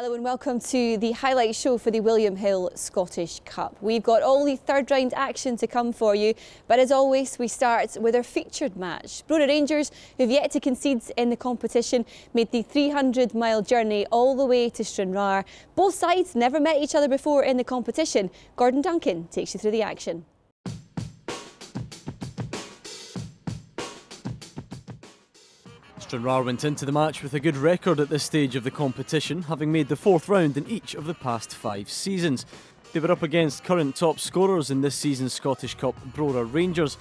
Hello and welcome to the highlight show for the William Hill Scottish Cup. We've got all the third round action to come for you, but as always we start with our featured match. Brora Rangers, who've yet to concede in the competition, made the 300-mile journey all the way to Stranraer. Both sides never met each other before in the competition. Duncan takes you through the action. Stranraer went into the match with a good record at this stage of the competition, having made the fourth round in each of the past 5 seasons. They were up against current top scorers in this season's Scottish Cup, Brora Rangers.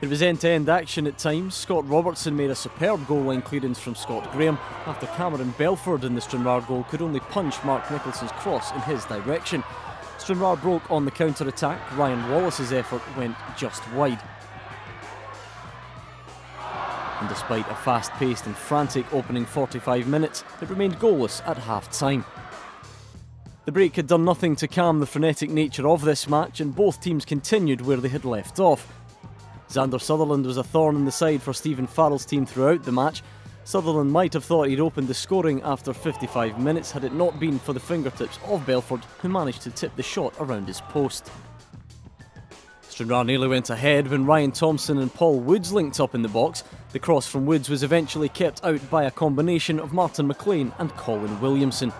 There was end-to-end action at times. Scott Robertson made a superb goal line clearance from Scott Graham after Cameron Belford in the Stranraer goal could only punch Mark Nicholson's cross in his direction. Stranraer broke on the counter-attack. Ryan Wallace's effort went just wide. And despite a fast-paced and frantic opening 45 minutes, it remained goalless at half-time. The break had done nothing to calm the frenetic nature of this match, and both teams continued where they had left off. Xander Sutherland was a thorn in the side for Stephen Farrell's team throughout the match. Sutherland might have thought he'd opened the scoring after 55 minutes had it not been for the fingertips of Belford, who managed to tip the shot around his post. Stranraer nearly went ahead when Ryan Thompson and Paul Woods linked up in the box. The cross from Woods was eventually kept out by a combination of Martin McLean and Colin Williamson.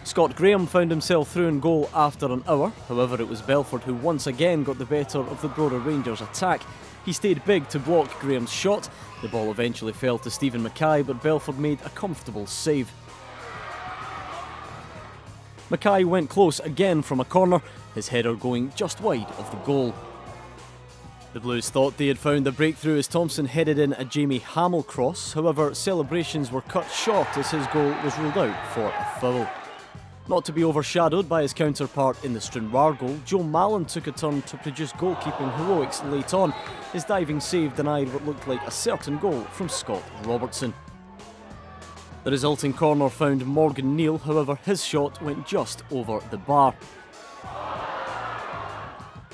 Scott Graham found himself through in goal after an hour. However, it was Belford who once again got the better of the Brora Rangers attack. He stayed big to block Graham's shot. The ball eventually fell to Stephen Mackay, but Belford made a comfortable save. Mackay went close again from a corner, his header going just wide of the goal. The Blues thought they had found the breakthrough as Thompson headed in a Jamie Hamill cross. However, celebrations were cut short as his goal was ruled out for a foul. Not to be overshadowed by his counterpart in the Stranraer goal, Joe Mallon took a turn to produce goalkeeping heroics late on. His diving save denied what looked like a certain goal from Scott Robertson. The resulting corner found Morgan Neal, however his shot went just over the bar.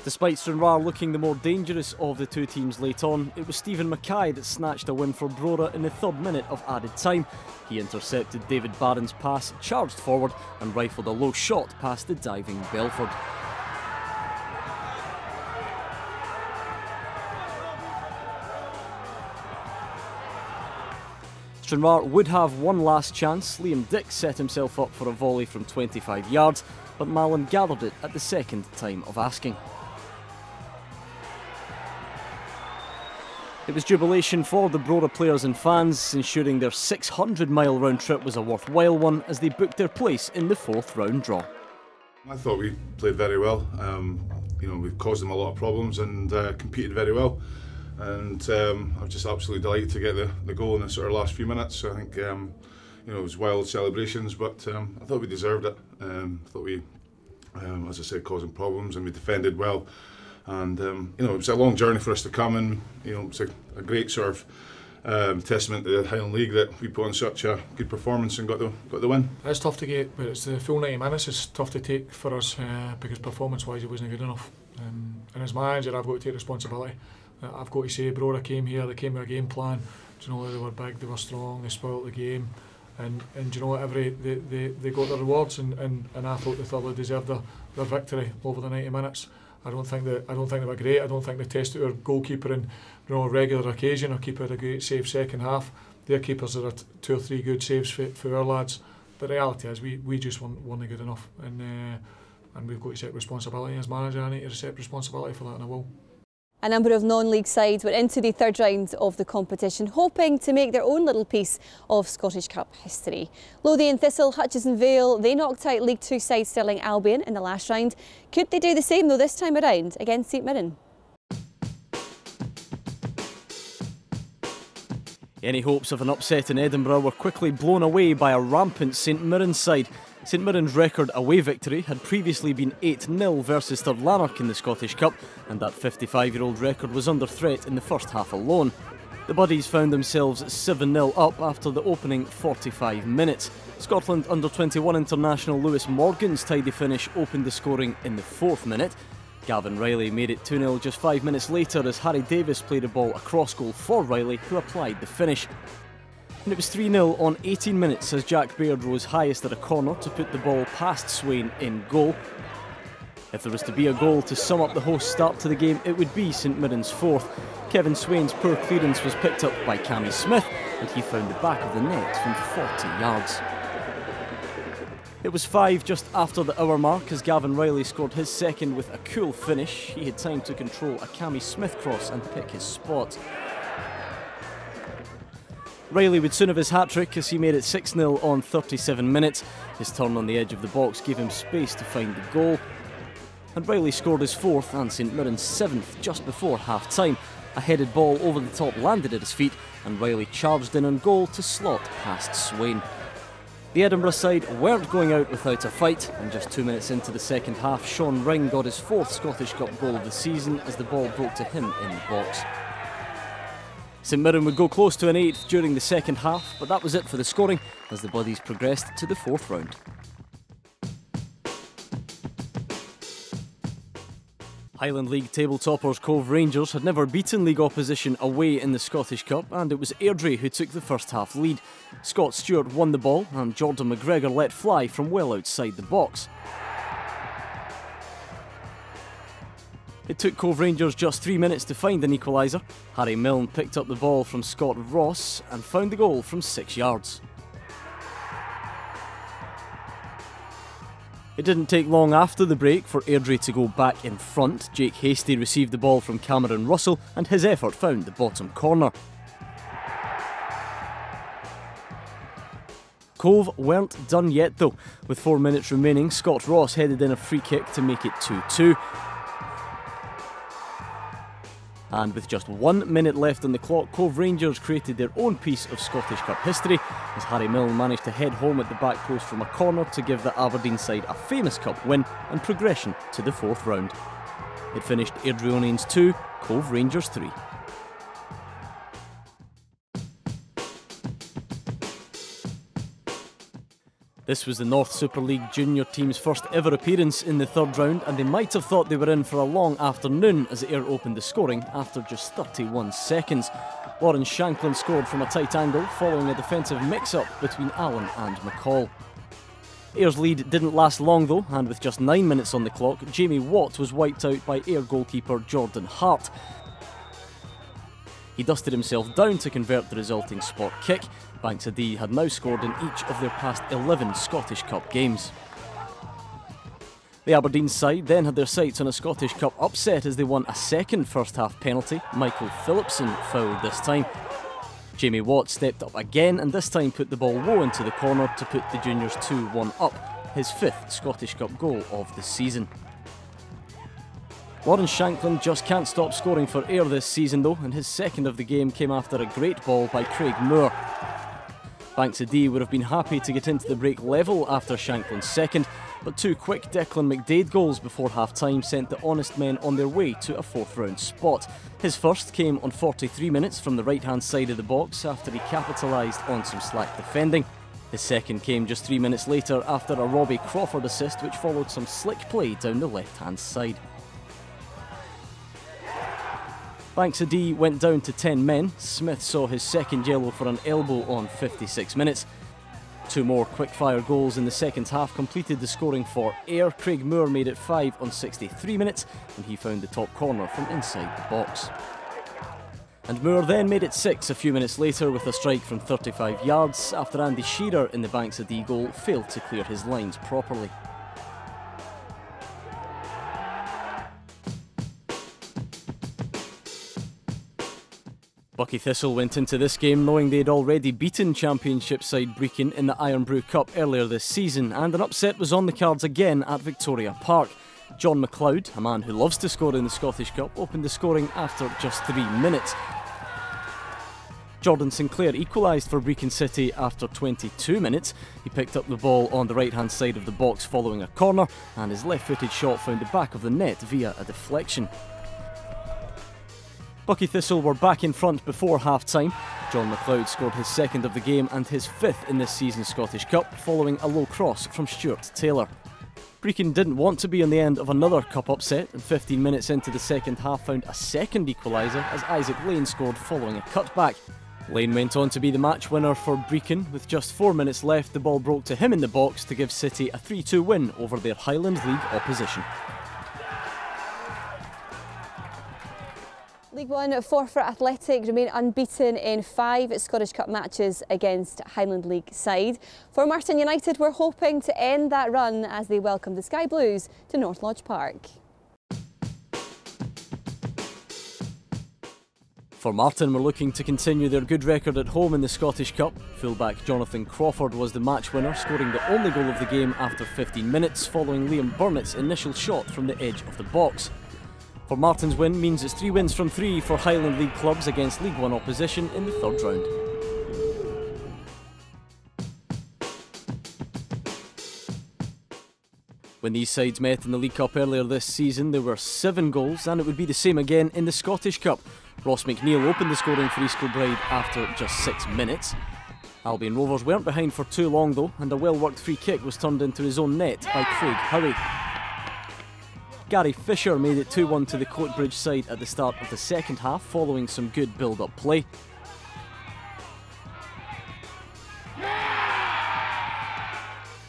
Despite Stranraer looking the more dangerous of the two teams late on, it was Stephen Mackay that snatched a win for Brora in the 3rd minute of added time. He intercepted David Barron's pass, charged forward and rifled a low shot past the diving Belford. Stranraer would have one last chance. Liam Dick set himself up for a volley from 25 yards, but Mallon gathered it at the second time of asking. It was jubilation for the Brora players and fans, ensuring their 600-mile round trip was a worthwhile one as they booked their place in the 4th round draw. I thought we played very well. We caused them a lot of problems and competed very well. And I was just absolutely delighted to get the goal in the sort of last few minutes. I think it was wild celebrations, but I thought we deserved it. I thought we, as I said, caused them problems, and we defended well. And it was a long journey for us to come, and it's a great sort of testament to the Highland League that we put on such a good performance and got the win. It's tough to get, but it's the full 90 minutes is tough to take for us because performance-wise it wasn't good enough. And as manager, I've got to take responsibility. I've got to say, Brora came here, they came with a game plan. Do you know, they were big, they were strong, they spoilt the game, and do you know what, they got their rewards, and I thought they thoroughly deserved their victory over the 90 minutes. I don't think they were great. I don't think they tested our goalkeeper in a regular occasion. Our keeper had a great save second half. Their keepers had 2 or 3 good saves for our lads. But the reality is we just weren't good enough, and we've got to take responsibility as manager. I need to accept responsibility for that, and I will. A number of non-league sides went into the 3rd round of the competition, hoping to make their own little piece of Scottish Cup history. Lothian Thistle, Hutchison Vale, they knocked out League 2 side Stirling Albion in the last round. Could they do the same though this time around against St Mirren? Any hopes of an upset in Edinburgh were quickly blown away by a rampant St Mirren side. St Mirren's record away victory had previously been 8-0 versus Third Lanark in the Scottish Cup, and that 55-year-old record was under threat in the first half alone. The Buddies found themselves 7-0 up after the opening 45 minutes. Scotland under-21 international Lewis Morgan's tidy finish opened the scoring in the 4th minute. Gavin Riley made it 2-0 just 5 minutes later as Harry Davis played a ball across goal for Riley, who applied the finish. And it was 3-0 on 18 minutes as Jack Baird rose highest at a corner to put the ball past Swain in goal. If there was to be a goal to sum up the host's start to the game, it would be St Mirren's fourth. Kevin Swain's poor clearance was picked up by Cammy Smith, and he found the back of the net from 40 yards. It was 5 just after the hour mark as Gavin Riley scored his second with a cool finish. He had time to control a Cammy Smith cross and pick his spot. Riley would soon have his hat-trick as he made it 6-0 on 37 minutes. His turn on the edge of the box gave him space to find the goal. And Riley scored his fourth and St Mirren's seventh just before half-time. A headed ball over the top landed at his feet and Riley charged in on goal to slot past Swain. The Edinburgh side weren't going out without a fight, and just 2 minutes into the second half, Sean Ring got his fourth Scottish Cup goal of the season as the ball broke to him in the box. St Mirren would go close to an 8th during the second half, but that was it for the scoring as the Buddies progressed to the fourth round. Highland League table toppers Cove Rangers had never beaten league opposition away in the Scottish Cup, and it was Airdrie who took the first half lead. Scott Stewart won the ball and Jordan McGregor let fly from well outside the box. It took Cove Rangers just 3 minutes to find an equaliser. Harry Milne picked up the ball from Scott Ross and found the goal from 6 yards. It didn't take long after the break for Airdrie to go back in front. Jake Hastie received the ball from Cameron Russell and his effort found the bottom corner. Cove weren't done yet though. With 4 minutes remaining, Scott Ross headed in a free kick to make it 2-2. And with just 1 minute left on the clock, Cove Rangers created their own piece of Scottish Cup history as Harry Milne managed to head home at the back post from a corner to give the Aberdeen side a famous cup win and progression to the fourth round. It finished Airdrieonians 2, Cove Rangers 3. This was the North Super League junior team's first ever appearance in the third round, and they might have thought they were in for a long afternoon as Ayr opened the scoring after just 31 seconds. Lauren Shanklin scored from a tight angle following a defensive mix-up between Allen and McCall. Ayr's lead didn't last long though, and with just 9 minutes on the clock, Jamie Watt was wiped out by Ayr goalkeeper Jordan Hart. He dusted himself down to convert the resulting spot kick. Banks Adi had now scored in each of their past 11 Scottish Cup games. The Aberdeen side then had their sights on a Scottish Cup upset as they won a second first half penalty. Michael Phillipson fouled this time. Jamie Watt stepped up again and this time put the ball low into the corner to put the juniors 2-1 up, his fifth Scottish Cup goal of the season. Lauren Shanklin just can't stop scoring for Ayr this season though, and his second of the game came after a great ball by Craig Moore. Banks Adi would have been happy to get into the break level after Shanklin's second, but 2 quick Declan McDade goals before half-time sent the Honest men on their way to a fourth round spot. His first came on 43 minutes from the right-hand side of the box after he capitalised on some slack defending. His second came just 3 minutes later after a Robbie Crawford assist which followed some slick play down the left-hand side. Banks Adi went down to 10 men. Smith saw his second yellow for an elbow on 56 minutes. 2 more quick-fire goals in the second half completed the scoring for Ayr. Craig Moore made it 5 on 63 minutes and he found the top corner from inside the box. And Moore then made it 6 a few minutes later with a strike from 35 yards after Andy Shearer in the Banks Adi goal failed to clear his lines properly. Buckie Thistle went into this game knowing they'd already beaten Championship side Brechin in the Iron Brew Cup earlier this season, and an upset was on the cards again at Victoria Park. John McLeod, a man who loves to score in the Scottish Cup, opened the scoring after just 3 minutes. Jordan Sinclair equalised for Brechin City after 22 minutes. He picked up the ball on the right-hand side of the box following a corner, and his left-footed shot found the back of the net via a deflection. Buckie Thistle were back in front before half-time. John McLeod scored his second of the game and his 5th in this season's Scottish Cup, following a low cross from Stuart Taylor. Brechin didn't want to be on the end of another cup upset, and 15 minutes into the second half found a second equaliser as Isaac Lane scored following a cutback. Lane went on to be the match winner for Brecon. With just 4 minutes left, the ball broke to him in the box to give City a 3-2 win over their Highland League opposition. League One Forfar Athletic remain unbeaten in 5 Scottish Cup matches against Highland League side. For Martin United, we're hoping to end that run as they welcome the Sky Blues to North Lodge Park. For Martin, we're looking to continue their good record at home in the Scottish Cup. Fullback Jonathan Crawford was the match winner, scoring the only goal of the game after 15 minutes following Liam Burnett's initial shot from the edge of the box. For Martin's win means it's 3 wins from 3 for Highland League clubs against League One opposition in the third round. When these sides met in the League Cup earlier this season, there were 7 goals, and it would be the same again in the Scottish Cup. Ross McNeil opened the scoring for East Kilbride after just 6 minutes. Albion Rovers weren't behind for too long though, and a well-worked free kick was turned into his own net by Craig Howie. Gary Fisher made it 2-1 to the Coatbridge side at the start of the second half following some good build-up play.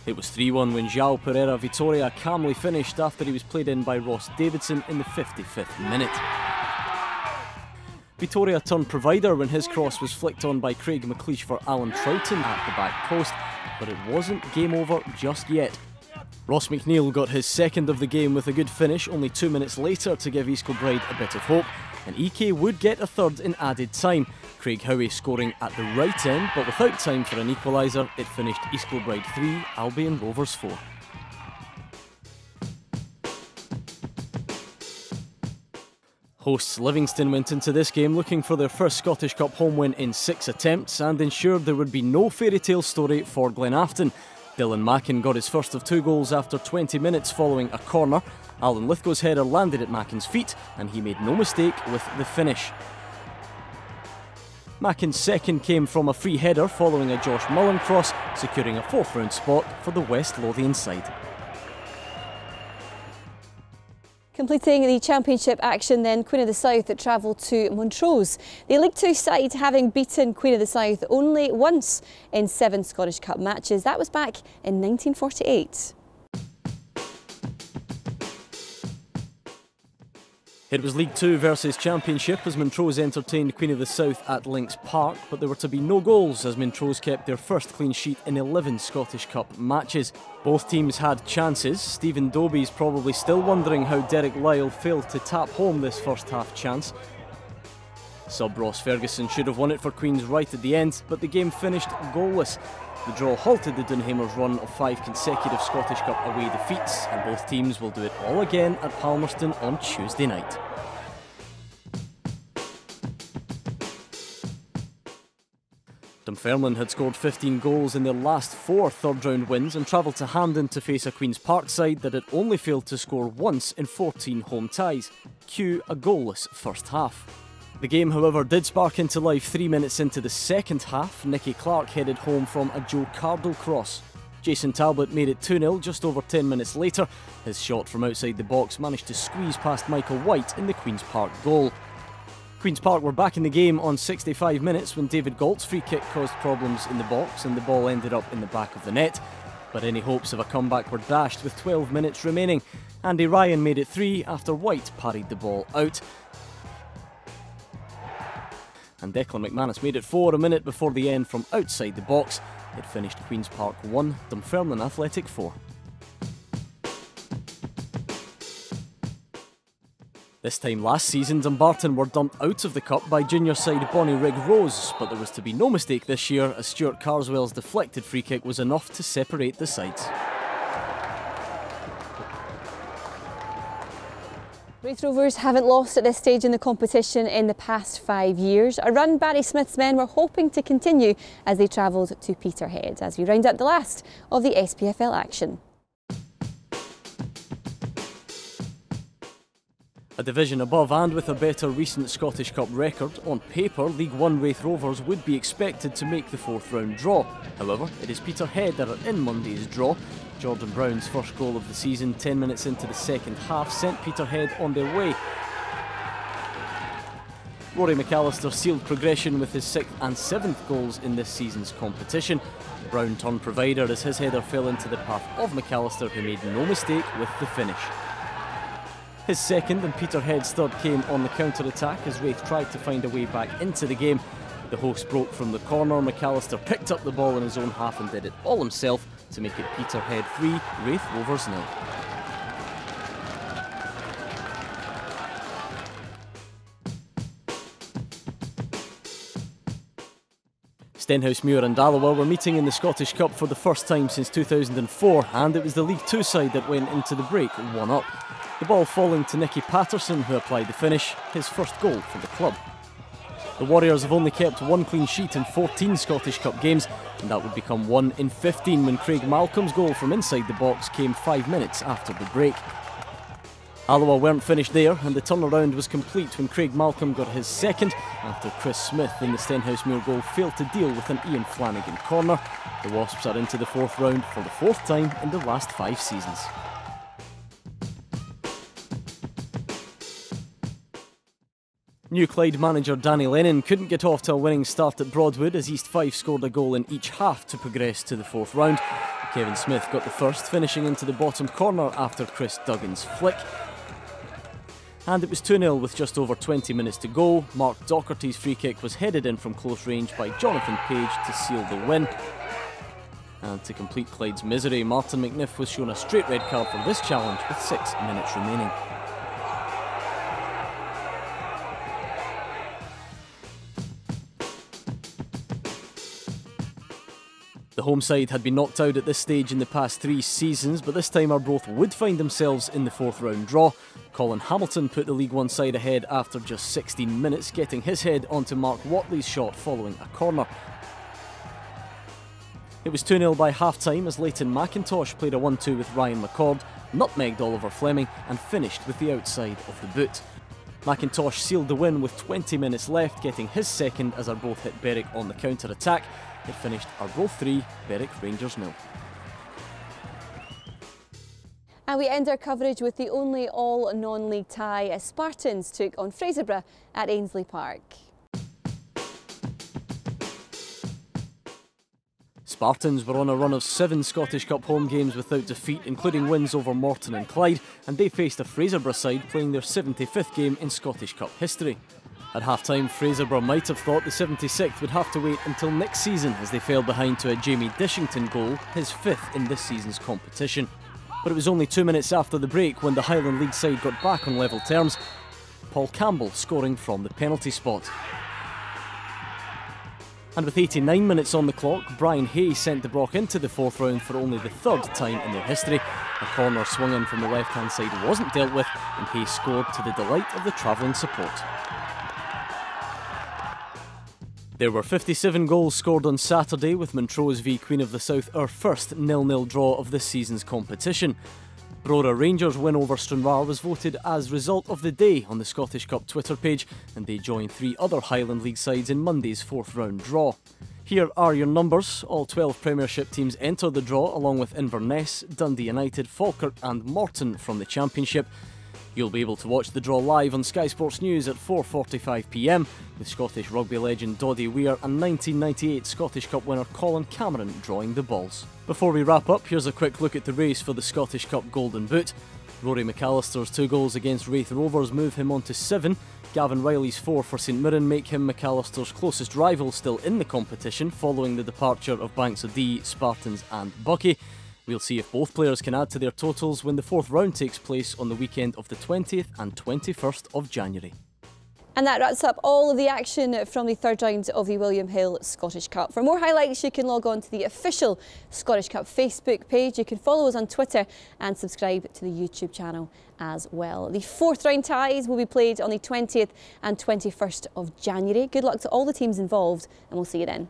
It was 3-1 when João Pereira Vitória calmly finished after he was played in by Ross Davidson in the 55th minute. Vitória turned provider when his cross was flicked on by Craig McLeish for Alan Troughton at the back post, but it wasn't game over just yet. Ross McNeil got his second of the game with a good finish only 2 minutes later to give East Kilbride a bit of hope, and EK would get a third in added time. Craig Howie scoring at the right end, but without time for an equaliser, it finished East Kilbride 3, Albion Rovers 4. Hosts Livingston went into this game looking for their first Scottish Cup home win in 6 attempts and ensured there would be no fairy tale story for Glenafton. Dylan Mackin got his first of 2 goals after 20 minutes following a corner. Alan Lithgow's header landed at Mackin's feet and he made no mistake with the finish. Mackin's second came from a free header following a Josh Mullen cross, securing a 4th round spot for the West Lothian side. Completing the championship action then, Queen of the South that travelled to Montrose. The League Two side having beaten Queen of the South only once in 7 Scottish Cup matches. That was back in 1948. It was League Two versus Championship as Montrose entertained Queen of the South at Links Park, but there were to be no goals as Montrose kept their first clean sheet in 11 Scottish Cup matches. Both teams had chances. Stephen Dobie's probably still wondering how Derek Lyle failed to tap home this first half chance. Sub Ross Ferguson should have won it for Queens right at the end, but the game finished goalless. The draw halted the Dunhamers' run of 5 consecutive Scottish Cup away defeats, and both teams will do it all again at Palmerston on Tuesday night. Dunfermline had scored 15 goals in their last 4 third-round wins and travelled to Hampden to face a Queen's Park side that had only failed to score once in 14 home ties. Cue a goalless first half. The game, however, did spark into life 3 minutes into the second half. Nicky Clark headed home from a Joe Cardle cross. Jason Talbot made it 2-0 just over 10 minutes later. His shot from outside the box managed to squeeze past Michael White in the Queen's Park goal. Queen's Park were back in the game on 65 minutes when David Galt's free kick caused problems in the box and the ball ended up in the back of the net. But any hopes of a comeback were dashed with 12 minutes remaining. Andy Ryan made it 3 after White parried the ball out. And Declan McManus made it 4 a minute before the end from outside the box. It finished Queen's Park 1, Dunfermline Athletic 4. This time last season, Dumbarton were dumped out of the Cup by junior side Bonnyrigg Rose, but there was to be no mistake this year as Stuart Carswell's deflected free kick was enough to separate the sides. Raith Rovers haven't lost at this stage in the competition in the past 5 years. A run Barry Smith's men were hoping to continue as they travelled to Peterhead, as we round up the last of the SPFL action. A division above and with a better recent Scottish Cup record, on paper League One Raith Rovers would be expected to make the 4th round draw. However, it is Peterhead that are in Monday's draw. Jordan Brown's first goal of the season 10 minutes into the second half sent Peterhead on their way. Rory McAllister sealed progression with his 6th and 7th goals in this season's competition. The Brown turned provider as his header fell into the path of McAllister, who made no mistake with the finish. His second and Peterhead's third came on the counter-attack as Raith tried to find a way back into the game. The host broke from the corner, McAllister picked up the ball in his own half and did it all himself to make it Peterhead 3, Raith Rovers 0. Stenhousemuir and Alloa were meeting in the Scottish Cup for the first time since 2004, and it was the League Two side that went into the break 1-up. The ball falling to Nicky Patterson, who applied the finish, his first goal for the club. The Warriors have only kept one clean sheet in 14 Scottish Cup games, and that would become 1 in 15 when Craig Malcolm's goal from inside the box came 5 minutes after the break. Alloa weren't finished there, and the turnaround was complete when Craig Malcolm got his second after Chris Smith in the Stenhousemuir goal failed to deal with an Ian Flanagan corner. The Wasps are into the 4th round for the 4th time in the last 5 seasons. New Clyde manager Danny Lennon couldn't get off to a winning start at Broadwood as East Fife scored a goal in each half to progress to the 4th round. Kevin Smith got the first, finishing into the bottom corner after Chris Duggan's flick. And it was 2-0 with just over 20 minutes to go. Mark Docherty's free kick was headed in from close range by Jonathan Page to seal the win. And to complete Clyde's misery, Martin McNiff was shown a straight red card for this challenge with 6 minutes remaining. The home side had been knocked out at this stage in the past 3 seasons, but this time Arbroath would find themselves in the 4th round draw. Colin Hamilton put the League One side ahead after just 16 minutes, getting his head onto Mark Watley's shot following a corner. It was 2-0 by half-time as Leighton McIntosh played a 1-2 with Ryan McCord, nutmegged Oliver Fleming and finished with the outside of the boot. McIntosh sealed the win with 20 minutes left, getting his second as Arbroath hit Berwick on the counter-attack. It finished Arbroath 3, Berwick Rangers 0. And we end our coverage with the only all non-league tie as Spartans took on Fraserburgh at Ainsley Park. Spartans were on a run of 7 Scottish Cup home games without defeat, including wins over Morton and Clyde, and they faced a Fraserburgh side playing their 75th game in Scottish Cup history. At half-time, Fraserburgh might have thought the 76th would have to wait until next season as they fell behind to a Jamie Dishington goal, his 5th in this season's competition. But it was only 2 minutes after the break when the Highland League side got back on level terms, Paul Campbell scoring from the penalty spot. And with 89 minutes on the clock, Brian Hay sent the Brock into the 4th round for only the 3rd time in their history. A corner swung in from the left-hand side wasn't dealt with, and Hay scored to the delight of the travelling support. There were 57 goals scored on Saturday, with Montrose v Queen of the South our first 0-0 draw of this season's competition. Brora Rangers' win over Stranraer was voted as result of the day on the Scottish Cup Twitter page, and they joined 3 other Highland League sides in Monday's 4th round draw. Here are your numbers. All 12 Premiership teams entered the draw, along with Inverness, Dundee United, Falkirk and Morton from the Championship. You'll be able to watch the draw live on Sky Sports News at 4:45 p.m, with Scottish rugby legend Doddy Weir and 1998 Scottish Cup winner Colin Cameron drawing the balls. Before we wrap up, here's a quick look at the race for the Scottish Cup Golden Boot. Rory McAllister's 2 goals against Raith Rovers move him on to 7. Gavin Riley's 4 for St Mirren make him McAllister's closest rival still in the competition, following the departure of Banks O'Dea, Spartans and Buckie. We'll see if both players can add to their totals when the 4th round takes place on the weekend of the 20th and 21st of January. And that wraps up all of the action from the 3rd round of the William Hill Scottish Cup. For more highlights, you can log on to the official Scottish Cup Facebook page. You can follow us on Twitter and subscribe to the YouTube channel as well. The 4th round ties will be played on the 20th and 21st of January. Good luck to all the teams involved, and we'll see you then.